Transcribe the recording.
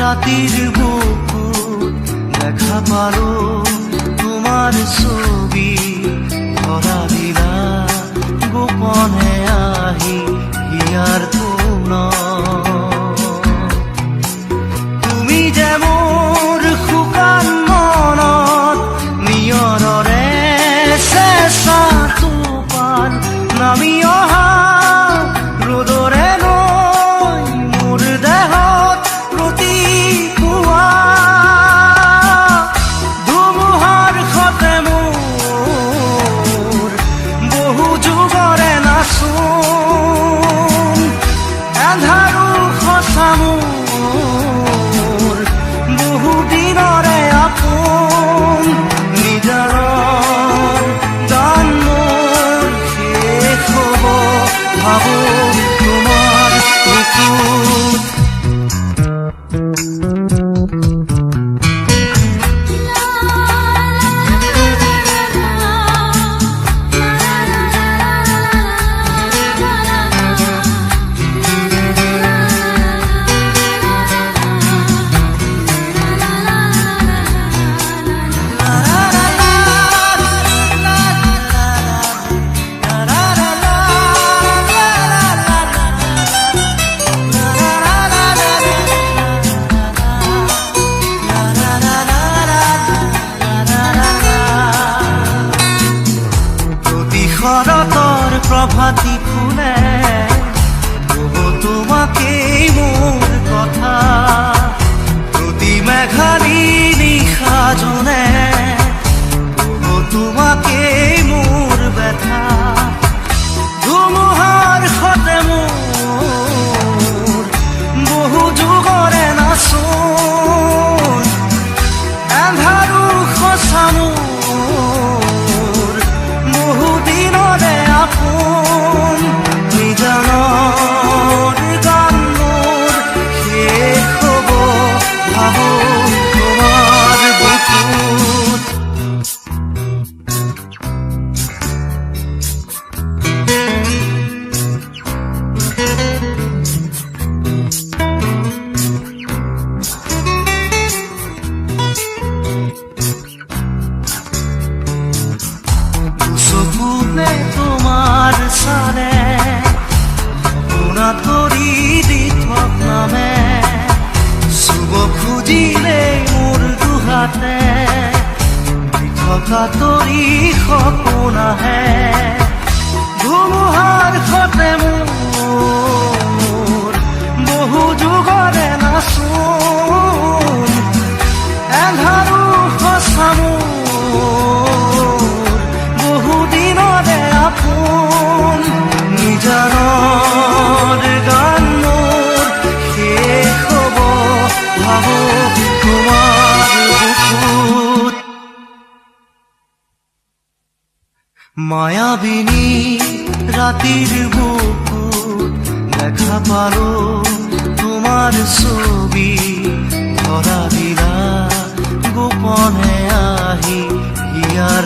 রাতির বুকুত দেখা পালো তোমার ছবি ধরা দিলা গোপনে আহি হিয়ার কোন তুমি যে মোর শুকান মনত নিয়ৰৰে চেঁচা টোপাল নামি অহা ৰ'দৰে নৈ মোৰ দেহত প্ৰতিপুৱা ধুমুহাৰ সতে মোৰ বহু যুগৰে নাচোন এন্ধাৰো সঁচা মোৰ বহু দিনৰে আপোন নিজাৰৰ গান মোৰ শেষ হ'ব ভাবো তোমাৰ বুকুত শৰতৰ প্ৰভাতী ফুলে তোমাকেই মোৰ কথা প্ৰতি মেঘালী নিশা জোনে তোমাকেই মোৰ ব্যথা ধুমুহাৰ সতে মোৰ বহু যুগৰে নাচোন এন্ধাৰো সঁচা মোৰ বহু দিনৰে আপোন নিজানৰ গান মোৰ শেষ হ'ব ভাবো তোমাৰ বুকুত চকুতে তোমাৰ চালে সপোনা তৰি দি থক নামে চুব খুজিলে মোৰ দুহাতে থকা তৰি সপোন আহে ধুমুহাৰ সতে মোৰ বহু যুগৰে নাচোন এন্ধাৰো সঁচা মোৰ বহু দিনৰে আপোন নিজানৰ গান মোৰ শেষ হ'ব ভাবো তোমাৰ বুকুত মায়াবিনী ৰাতিৰ বুকুত দেখা পালো তোমাৰ ছবি ধৰা দিলা গোপনে আহি হিয়াৰ